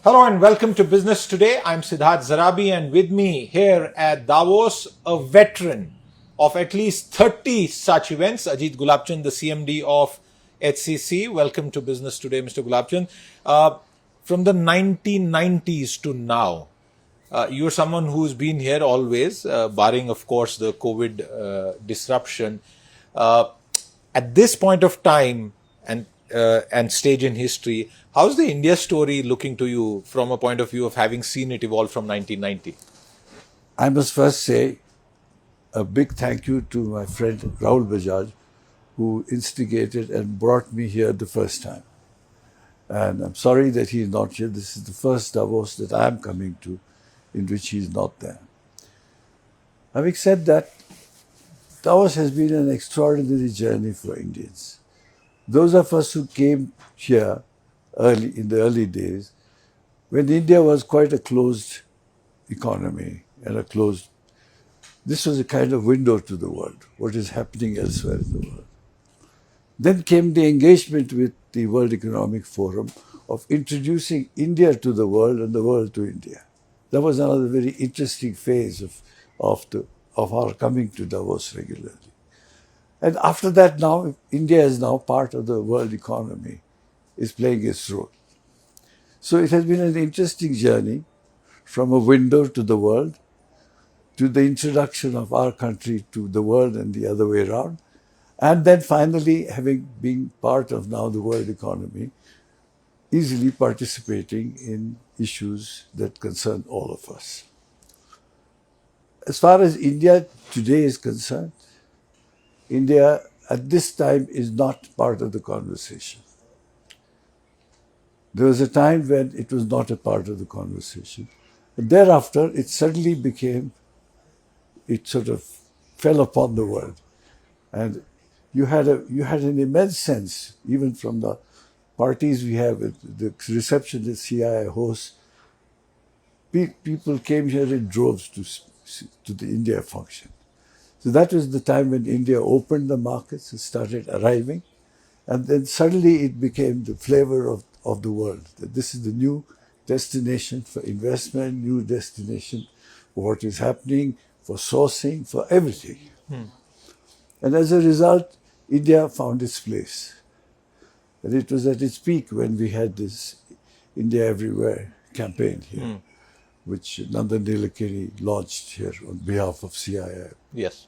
Hello and welcome to Business Today. I'm Siddharth Zarabi, and with me here at Davos, a veteran of at least 30 such events, Ajit Gulabchand, the CMD of HCC. Welcome to Business Today, Mr. Gulabchand. From the 1990s to now, you're someone who's been here always, barring, of course, the COVID disruption. At this point of time and stage in history, how's the India story looking to you from a point of view of having seen it evolve from 1990? I must first say a big thank you to my friend Rahul Bajaj, who instigated and brought me here the first time. And I'm sorry that he's not here. This is the first Davos that I'm coming to in which he's not there. Having said that, Davos has been an extraordinary journey for Indians. Those of us who came here in the early days, when India was quite a closed economy and this was a kind of window to the world, what is happening elsewhere in the world. Then came the engagement with the World Economic Forum of introducing India to the world and the world to India. That was another very interesting phase of our coming to Davos regularly. And after that now, India is now part of the world economy, is playing its role. So it has been an interesting journey from a window to the world, to the introduction of our country to the world and the other way around, and then finally having been part of now the world economy, easily participating in issues that concern all of us. As far as India today is concerned, India at this time is not part of the conversation. There was a time when it was not a part of the conversation. But thereafter, it suddenly it sort of fell upon the world. And you had an immense sense, even from the parties we have, the reception that CII hosts, people came here in droves to the India function. So that was the time when India opened the markets and started arriving. And then suddenly it became the flavor of the world, that this is the new destination for investment, new destination for what is happening, for sourcing, for everything. And as a result, India found its place. And it was at its peak when we had this India Everywhere campaign here, which Nandan Nilekani launched here on behalf of CII. Yes.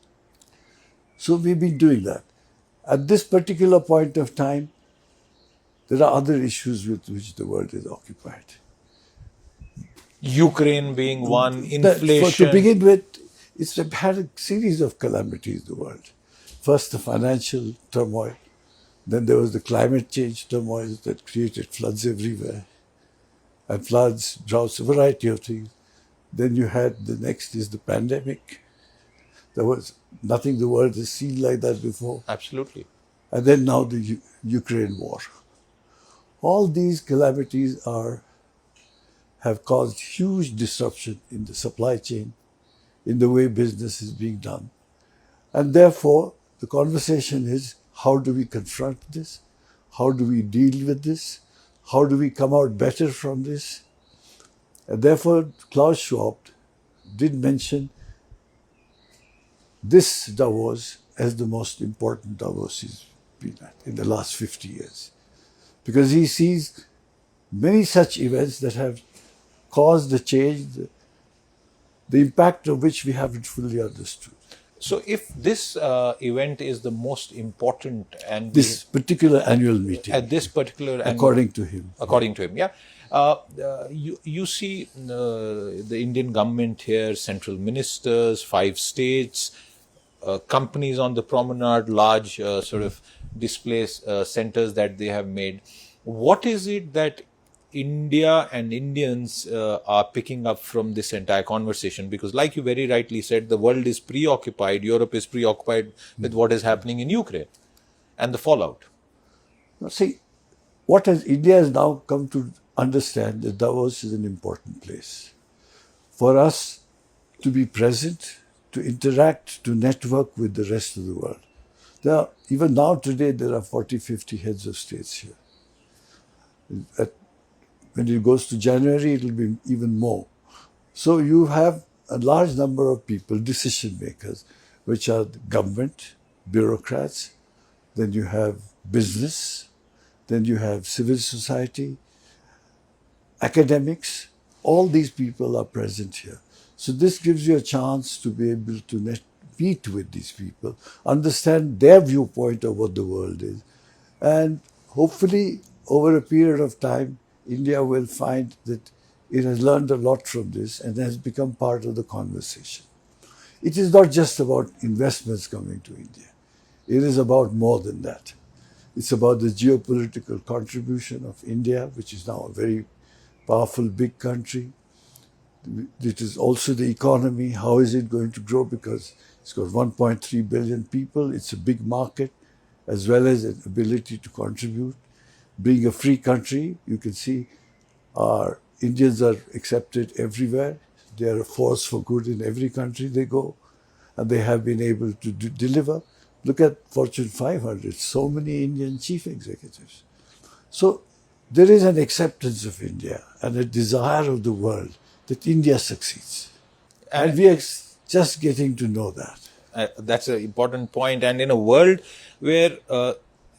So we've been doing that. At this particular point of time, there are other issues with which the world is occupied. Ukraine being one, inflation. To begin with, it's had a series of calamities, the world. First, the financial turmoil. Then there was the climate change turmoil that created floods everywhere. And floods, droughts, a variety of things. Then you had, the next is the pandemic. There was nothing the world has seen like that before. Absolutely. And then now the Ukraine war. All these calamities have caused huge disruption in the supply chain, in the way business is being done. And therefore, the conversation is, how do we confront this? How do we deal with this? How do we come out better from this? And therefore, Klaus Schwab did mention this Davos as the most important Davos he's been at in the last 50 years. Because he sees many such events that have caused the change, the impact of which we haven't fully understood. So if this event is the most important and this particular annual meeting, at this particular according to him, yeah. You see the Indian government here, central ministers, 5 states, companies on the promenade, large sort of display centers that they have made. What is it that India and Indians are picking up from this entire conversation? Because like you very rightly said, the world is preoccupied, Europe is preoccupied with what is happening in Ukraine and the fallout. Now, see, India has now come to understand that Davos is an important place for us to be present, to interact, to network with the rest of the world. Even now today, there are 40, 50 heads of states here. when it goes to January, it will be even more. So you have a large number of people, decision makers, which are the government, bureaucrats, then you have business, then you have civil society, academics, all these people are present here. So this gives you a chance to be able to meet with these people, understand their viewpoint of what the world is. And hopefully, over a period of time, India will find that it has learned a lot from this and has become part of the conversation. It is not just about investments coming to India. It is about more than that. It's about the geopolitical contribution of India, which is now a very powerful, big country. It is also the economy. How is it going to grow? Because it's got 1.3 billion people. It's a big market, as well as an ability to contribute. Being a free country, you can see our Indians are accepted everywhere. They are a force for good in every country they go. And they have been able to deliver. Look at Fortune 500, so many Indian chief executives. So there is an acceptance of India and a desire of the world that India succeeds. And we are just getting to know that. That's an important point. And in a world where,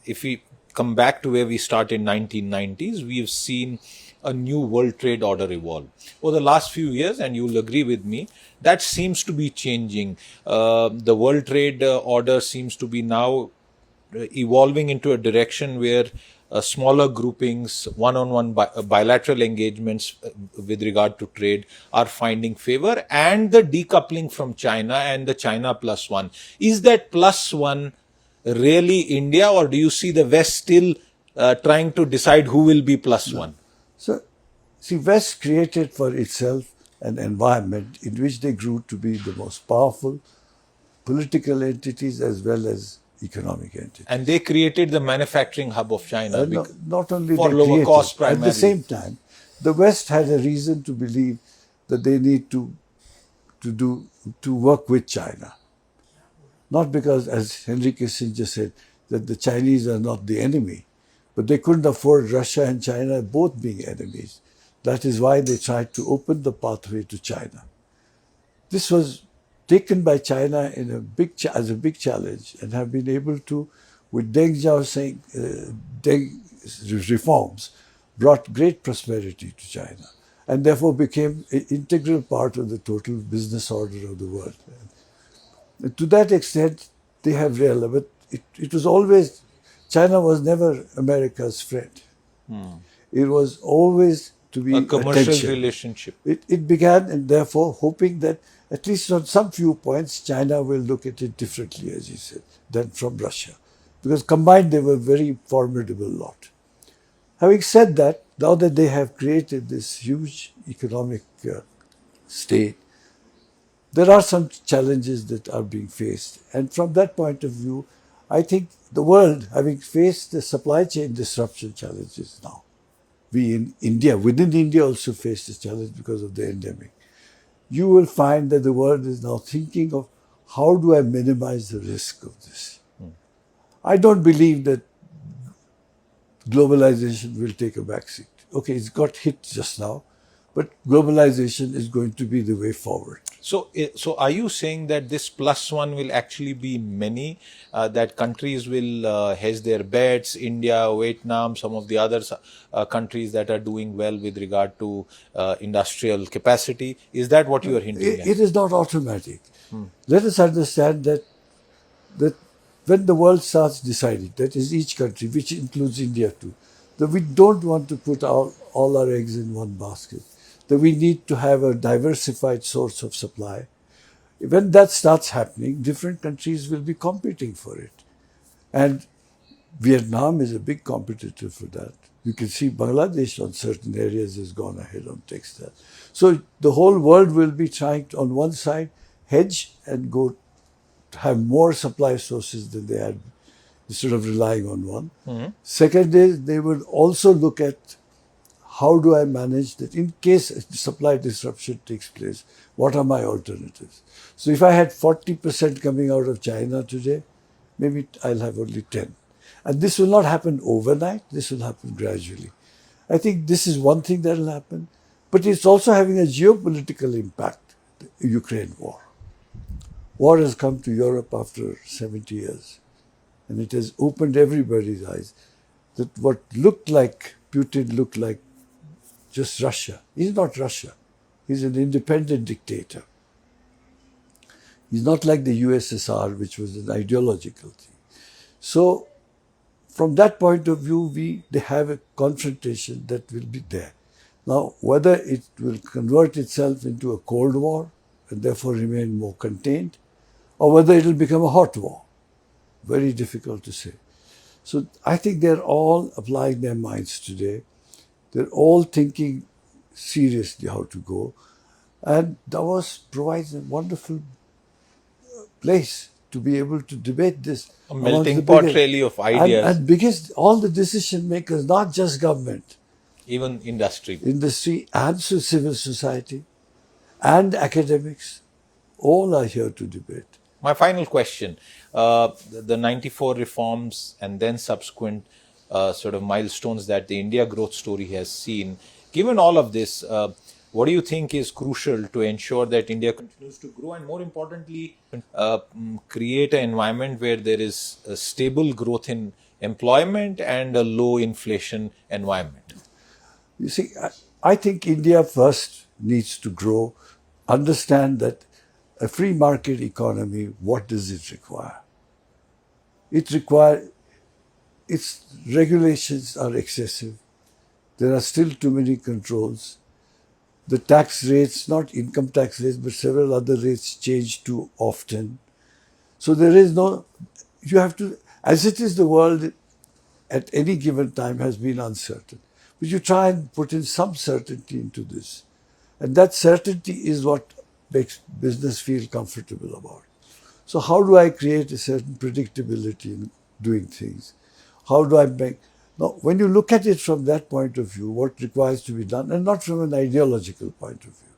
if we come back to where we started in 1990s, we have seen a new world trade order evolve. Over the last few years, and you'll agree with me, that seems to be changing. The world trade order seems to be now evolving into a direction where smaller groupings, one-on-one bilateral engagements with regard to trade are finding favor, and the decoupling from China and the China plus one. Is that plus one really India, or do you see the West still trying to decide who will be plus one? So, see, West created for itself an environment in which they grew to be the most powerful political entities as well as economic entities. And they created the manufacturing hub of China not only for they lower created, cost primarily. at the same time, the West had a reason to believe that they need to work with China. Not because, as Henry Kissinger said, that the Chinese are not the enemy, but they couldn't afford Russia and China both being enemies. That is why they tried to open the pathway to China. This was taken by China in as a big challenge, and have been able to, with Deng Xiaoping's reforms, brought great prosperity to China, and therefore became an integral part of the total business order of the world. And to that extent, they have realized, but it was always, China was never America's friend. It was always to be a commercial attention. relationship. It began, and therefore hoping that at least on some few points, China will look at it differently, as you said, than from Russia. Because combined, they were a very formidable lot. Having said that, now that they have created this huge economic state, there are some challenges that are being faced. And from that point of view, I think the world, having faced the supply chain disruption challenges now, we in India, within India also face this challenge because of the endemic. You will find that the world is now thinking of how do I minimize the risk of this. I don't believe that globalization will take a backseat. Okay, it's got hit just now, but globalization is going to be the way forward. So are you saying that this plus one will actually be many, that countries will hedge their bets, India, Vietnam, some of the other countries that are doing well with regard to industrial capacity? Is that what you are hinting at? It is not automatic. Let us understand that when the world starts deciding, that is each country, which includes India too, that we don't want to put all our eggs in one basket, that we need to have a diversified source of supply. When that starts happening, different countries will be competing for it. And Vietnam is a big competitor for that. You can see Bangladesh on certain areas has gone ahead on textile. So the whole world will be trying to, on one side, hedge and go to have more supply sources than they had, instead of relying on one. Second is they will also look at how do I manage that in case supply disruption takes place, what are my alternatives? So if I had 40% coming out of China today, maybe I'll have only 10. And this will not happen overnight, this will happen gradually. I think this is one thing that will happen. But it's also having a geopolitical impact, the Ukraine war. War has come to Europe after 70 years. And it has opened everybody's eyes that what Putin looked like just Russia. He's not Russia. He's an independent dictator. He's not like the USSR, which was an ideological thing. So, from that point of view, they have a confrontation that will be there. Now, whether it will convert itself into a Cold War and therefore remain more contained, or whether it will become a hot war, very difficult to say. So, I think they're all applying their minds today. They're all thinking seriously how to go. And Davos provides a wonderful place to be able to debate this. A melting pot really of ideas. And biggest, all the decision makers, not just government. Even industry. Industry and civil society and academics, all are here to debate. My final question, the 94 reforms and then subsequent sort of milestones that the India growth story has seen, given all of this, what do you think is crucial to ensure that India continues to grow and more importantly, create an environment where there is a stable growth in employment and a low inflation environment? You see, I think India first needs to grow, understand that a free market economy, what does it require? Its regulations are excessive. There are still too many controls. The tax rates, not income tax rates, but several other rates change too often. So there is you have to, as it is, the world at any given time has been uncertain. But you try and put in some certainty into this. And that certainty is what makes business feel comfortable about. So how do I create a certain predictability in doing things? How do I make... Now, when you look at it from that point of view, what requires to be done, and not from an ideological point of view.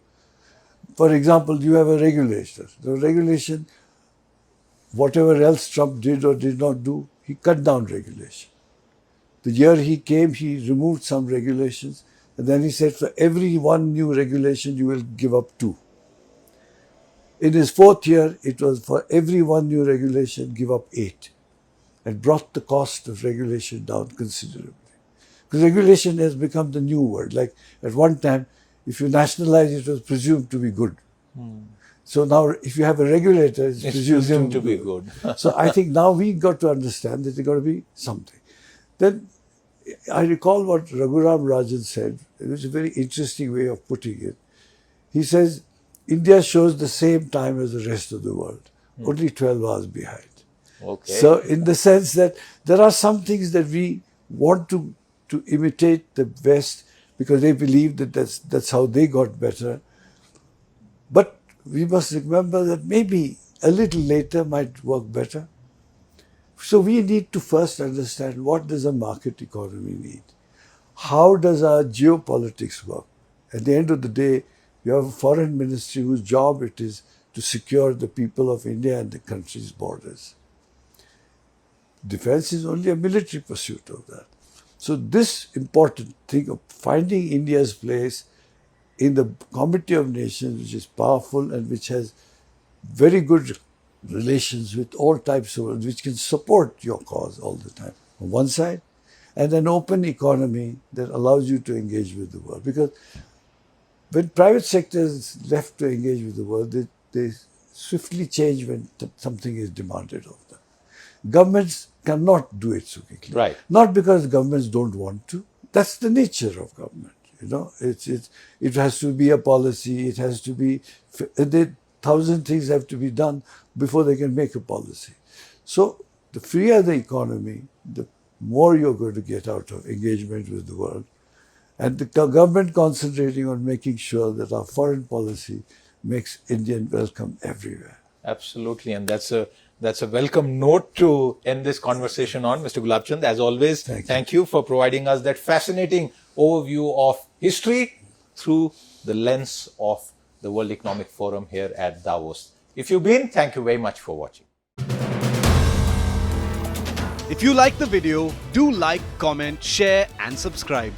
For example, you have a regulator. The regulation, whatever else Trump did or did not do, he cut down regulation. The year he came, he removed some regulations, and then he said, for every one new regulation, you will give up 2. In his 4th year, it was for every one new regulation, give up 8. And brought the cost of regulation down considerably. Because regulation has become the new word. Like at one time, if you nationalize, it was presumed to be good. So now, if you have a regulator, it's presumed to be good. So I think now we got to understand that there's got to be something. Then I recall what Raghuram Rajan said. It was a very interesting way of putting it. He says, India shows the same time as the rest of the world, only 12 hours behind. Okay. So in the sense that there are some things that we want to imitate the West because they believe that that's how they got better. But we must remember that maybe a little later might work better. So we need to first understand what does a market economy need? How does our geopolitics work? At the end of the day, you have a foreign ministry whose job it is to secure the people of India and the country's borders. Defense is only a military pursuit of that. So this important thing of finding India's place in the Committee of Nations, which is powerful and which has very good relations with all types of world, which can support your cause all the time, on one side, and an open economy that allows you to engage with the world. Because when private sector is left to engage with the world, they swiftly change when something is demanded of them. Governments cannot do it so quickly. Right. Not because governments don't want to. That's the nature of government. It has to be a policy. It has to be... 1,000 things have to be done before they can make a policy. So the freer the economy, the more you're going to get out of engagement with the world. And the government concentrating on making sure that our foreign policy makes Indian welcome everywhere. Absolutely, and that's a welcome note to end this conversation on, Mr. Gulabchand. As always, thank you for providing us that fascinating overview of history through the lens of the World Economic Forum here at Davos. If you've been, thank you very much for watching. If you like the video, do like, comment, share and subscribe.